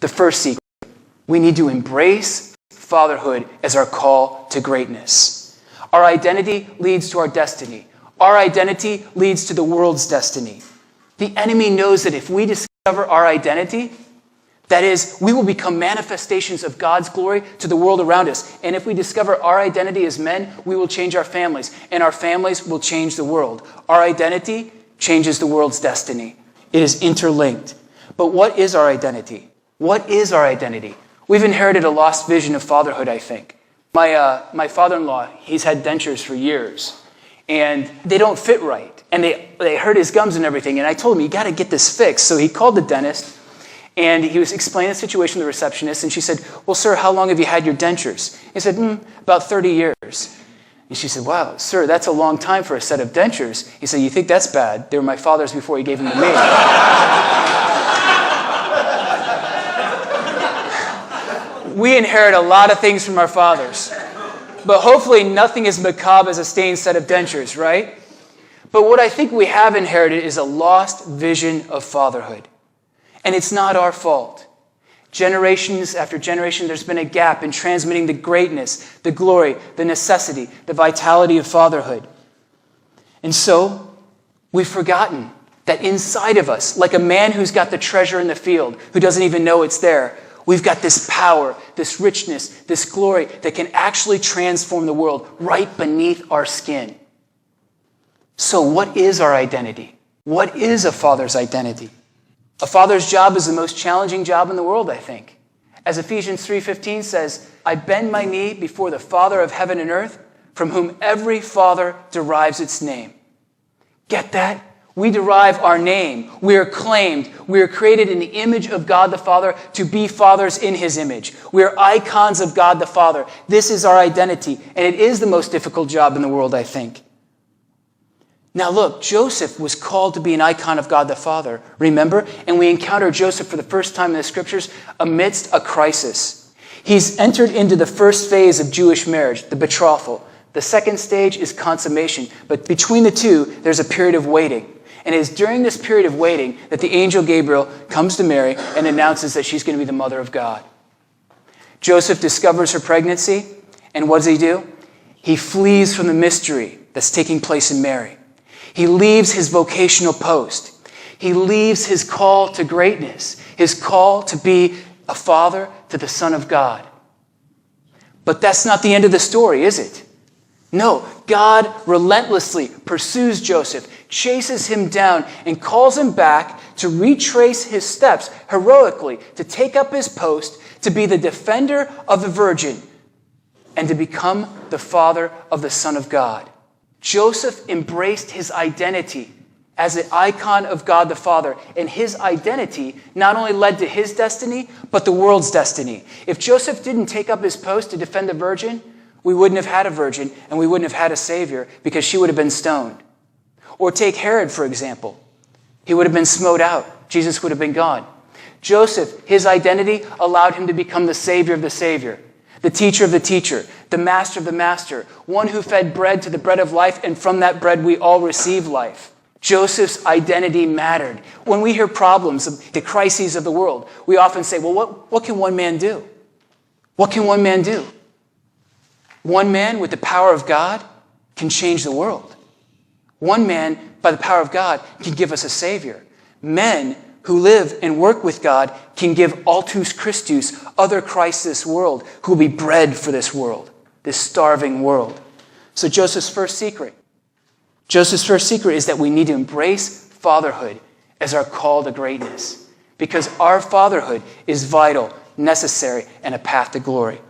The first secret, we need to embrace fatherhood as our call to greatness. Our identity leads to our destiny. Our identity leads to the world's destiny. The enemy knows that if we discover our identity, that is, we will become manifestations of God's glory to the world around us. And if we discover our identity as men, we will change our families, and our families will change the world. Our identity changes the world's destiny. It is interlinked. But what is our identity? What is our identity? We've inherited a lost vision of fatherhood, I think. My father-in-law, he's had dentures for years, and they don't fit right. And they hurt his gums and everything. And I told him, you got to get this fixed. So he called the dentist, and he was explaining the situation to the receptionist. And she said, well, sir, how long have you had your dentures? He said, about 30 years. And she said, wow, sir, that's a long time for a set of dentures. He said, you think that's bad? They were my father's before he gave them to me. We inherit a lot of things from our fathers. But hopefully nothing as macabre as a stained set of dentures, right? But what I think we have inherited is a lost vision of fatherhood. And it's not our fault. Generations after generation, there's been a gap in transmitting the greatness, the glory, the necessity, the vitality of fatherhood. And so, we've forgotten that inside of us, like a man who's got the treasure in the field, who doesn't even know it's there, we've got this power, this richness, this glory that can actually transform the world right beneath our skin. So what is our identity? What is a father's identity? A father's job is the most challenging job in the world, I think. As Ephesians 3:15 says, I bend my knee before the Father of heaven and earth, from whom every father derives its name. Get that? We derive our name. We are claimed. We are created in the image of God the Father to be fathers in his image. We are icons of God the Father. This is our identity, and it is the most difficult job in the world, I think. Now look, Joseph was called to be an icon of God the Father, remember? And we encounter Joseph for the first time in the scriptures amidst a crisis. He's entered into the first phase of Jewish marriage, the betrothal. The second stage is consummation. But between the two, there's a period of waiting. And it is during this period of waiting that the angel Gabriel comes to Mary and announces that she's going to be the mother of God. Joseph discovers her pregnancy, and what does he do? He flees from the mystery that's taking place in Mary. He leaves his vocational post. He leaves his call to greatness, his call to be a father to the Son of God. But that's not the end of the story, is it? No, God relentlessly pursues Joseph, chases him down, and calls him back to retrace his steps heroically, to take up his post, to be the defender of the virgin, and to become the father of the Son of God. Joseph embraced his identity as an icon of God the Father, and his identity not only led to his destiny, but the world's destiny. If Joseph didn't take up his post to defend the virgin, we wouldn't have had a virgin, and we wouldn't have had a Savior, because she would have been stoned. Or take Herod, for example. He would have been smote out. Jesus would have been gone. Joseph, his identity allowed him to become the Savior of the Savior, the teacher of the teacher, the master of the master, one who fed bread to the bread of life, and from that bread we all receive life. Joseph's identity mattered. When we hear problems, the crises of the world, we often say, well, what can one man do? What can one man do? One man with the power of God can change the world. One man, by the power of God, can give us a Savior. Men who live and work with God can give altus Christus, other Christ this world, who will be bread for this world, this starving world. So Joseph's first secret is that we need to embrace fatherhood as our call to greatness, because our fatherhood is vital, necessary, and a path to glory.